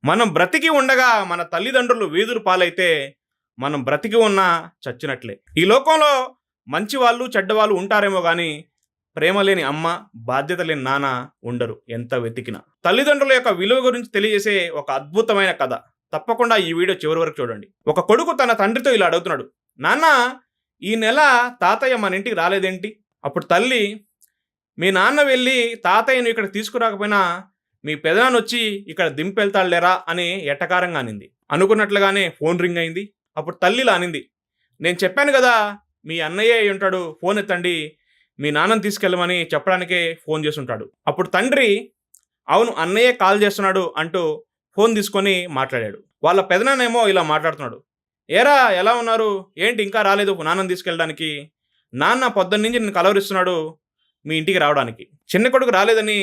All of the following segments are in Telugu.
మనం బ్రతికి ఉండగా మన తల్లిదండ్రులు వీధుల పాలైతే మనం బ్రతికి ఉన్నా చచ్చినట్లే. ఈ లోకంలో మంచి వాళ్ళు, చెడ్డవాళ్ళు ఉంటారేమో గానీ, ప్రేమ లేని అమ్మ, బాధ్యత లేని నాన్న ఉండరు ఎంత వెతికినా. తల్లిదండ్రుల యొక్క విలువ గురించి తెలియజేసే ఒక అద్భుతమైన కథ. తప్పకుండా ఈ వీడియో చివరి వరకు చూడండి. ఒక కొడుకు తన తండ్రితో ఇలా అడుగుతున్నాడు. నాన్న, ఈ నెల తాతయ్య మన ఇంటికి రాలేదేంటి? అప్పుడు తల్లి, మీ నాన్న వెళ్ళి తాతయ్యను ఇక్కడ తీసుకురాకపోయినా మీ పెదనాన్నొచ్చి ఇక్కడ దింపెళ్తాడులేరా అని ఎటకారంగా అనింది. అనుకున్నట్లుగానే ఫోన్ రింగ్ అయింది. అప్పుడు తల్లి ఇలా అనింది, నేను చెప్పాను కదా మీ అన్నయ్య అయి ఉంటాడు, ఫోన్ ఎత్తండి, మీ నాన్నని తీసుకెళ్ళమని చెప్పడానికే ఫోన్ చేసుంటాడు. అప్పుడు తండ్రి, అవును అన్నయ్య కాల్ చేస్తున్నాడు అంటూ ఫోన్ తీసుకొని మాట్లాడాడు. వాళ్ళ పెదనాన్నేమో ఇలా మాట్లాడుతున్నాడు. ఏరా ఎలా ఉన్నారు, ఏంటి ఇంకా రాలేదు నాన్నని తీసుకెళ్ళడానికి? నాన్న పొద్దున్నుంచి నిన్ను కలవరిస్తున్నాడు మీ ఇంటికి రావడానికి. చిన్న కొడుకు రాలేదని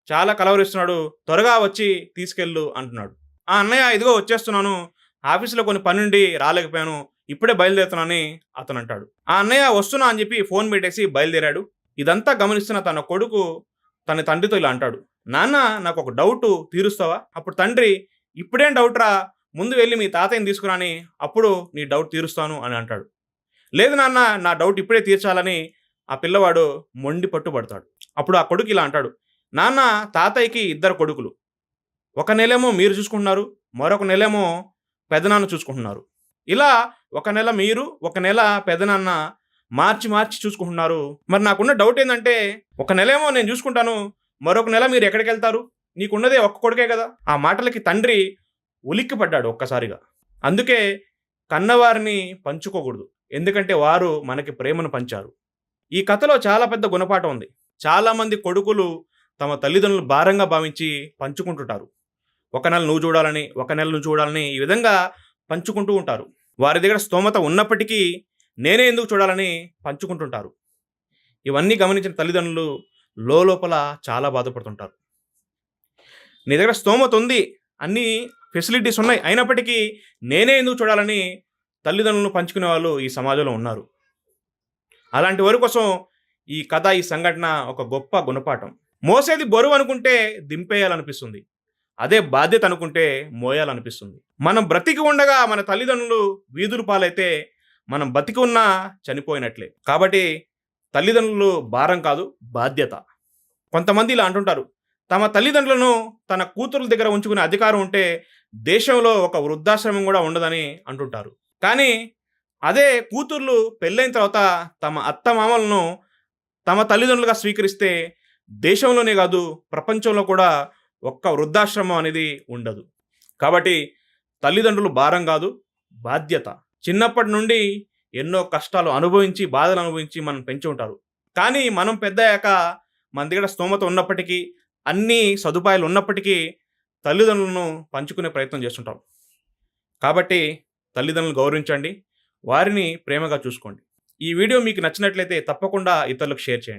చాలా కలవరిస్తున్నాడు, త్వరగా వచ్చి తీసుకెళ్ళు అంటున్నాడు. ఆ అన్నయ్య ఇదిగో వచ్చేస్తున్నాను, ఆఫీసులో కొన్ని పనుండి రాలేకపోయాను, ఇప్పుడే బయలుదేరుతున్నానని అతను అంటాడు. ఆ అన్నయ్య వస్తున్నా అని చెప్పి ఫోన్ పెట్టేసి బయలుదేరాడు. ఇదంతా గమనిస్తున్న తన కొడుకు తన తండ్రితో ఇలా అంటాడు, నాన్న నాకు ఒక డౌట్ తీరుస్తావా? అప్పుడు తండ్రి, ఇప్పుడేం డౌట్ రా, ముందు వెళ్ళి మీ తాతయ్యని తీసుకురాని, అప్పుడు నీ డౌట్ తీరుస్తాను అని అంటాడు. లేదు నాన్న, నా డౌట్ ఇప్పుడే తీర్చాలని ఆ పిల్లవాడు మొండి పట్టుబడతాడు. అప్పుడు ఆ కొడుకు ఇలా అంటాడు, నాన్న తాతయ్యకి ఇద్దరు కొడుకులు, ఒక నెలేమో మీరు చూసుకుంటున్నారు, మరొక నెలేమో పెదనాన్న చూసుకుంటున్నారు. ఇలా ఒక నెల మీరు, ఒక నెల పెదనాన్న మార్చి మార్చి చూసుకుంటున్నారు. మరి నాకున్న డౌట్ ఏంటంటే, ఒక నెలేమో నేను చూసుకుంటాను, మరొక నెల మీరు ఎక్కడికి వెళ్తారు? నీకున్నదే ఒక్క కొడుకే కదా. ఆ మాటలకి తండ్రి ఉలిక్కిపడ్డాడు ఒక్కసారిగా. అందుకే కన్నవారిని పంచుకోకూడదు, ఎందుకంటే వారు మనకి ప్రేమను పంచారు. ఈ కథలో చాలా పెద్ద గుణపాఠం ఉంది. చాలామంది కొడుకులు తమ తల్లిదండ్రులు భారంగా భావించి పంచుకుంటుంటారు. ఒక నెల నువ్వు చూడాలని, ఒక నెల నువ్వు చూడాలని, ఈ విధంగా పంచుకుంటూ ఉంటారు. వారి దగ్గర స్తోమత ఉన్నప్పటికీ నేనే ఎందుకు చూడాలని పంచుకుంటుంటారు. ఇవన్నీ గమనించిన తల్లిదండ్రులు లోపల చాలా బాధపడుతుంటారు. నీ దగ్గర స్తోమత ఉంది, అన్ని ఫెసిలిటీస్ ఉన్నాయి, అయినప్పటికీ నేనే ఎందుకు చూడాలని తల్లిదండ్రులను పంచుకునే వాళ్ళు ఈ సమాజంలో ఉన్నారు. అలాంటి వారి కోసం ఈ కథ, ఈ సంఘటన ఒక గొప్ప గుణపాఠం. మోసేది బరువు అనుకుంటే దింపేయాలనిపిస్తుంది, అదే బాధ్యత అనుకుంటే మోయాలనిపిస్తుంది. మనం బ్రతికి ఉండగా మన తల్లిదండ్రులు వీధుల పాలైతే మనం బతికి ఉన్నా చనిపోయినట్లే. కాబట్టి తల్లిదండ్రులు భారం కాదు, బాధ్యత. కొంతమంది ఇలా అంటుంటారు, తమ తల్లిదండ్రులను తన కూతురుల దగ్గర ఉంచుకునే అధికారం ఉంటే దేశంలో ఒక వృద్ధాశ్రమం కూడా ఉండదని అంటుంటారు. కానీ అదే కూతుర్లు పెళ్ళైన తర్వాత తమ అత్తమామలను తమ తల్లిదండ్రులుగా స్వీకరిస్తే దేశంలోనే కాదు ప్రపంచంలో కూడా ఒక్క వృద్ధాశ్రమం అనేది ఉండదు. కాబట్టి తల్లిదండ్రులు భారం కాదు, బాధ్యత. చిన్నప్పటి నుండి ఎన్నో కష్టాలు అనుభవించి, బాధలు అనుభవించి మనం పెంచి ఉంటారు. కానీ మనం పెద్దయ్యాక మన దగ్గర స్తోమత ఉన్నప్పటికీ, అన్ని సదుపాయాలు ఉన్నప్పటికీ తల్లిదండ్రులను పంచుకునే ప్రయత్నం చేస్తుంటాం. కాబట్టి తల్లిదండ్రులను గౌరవించండి, వారిని ప్రేమగా చూసుకోండి. ఈ వీడియో మీకు నచ్చినట్లయితే తప్పకుండా ఇతరులకు షేర్ చేయండి.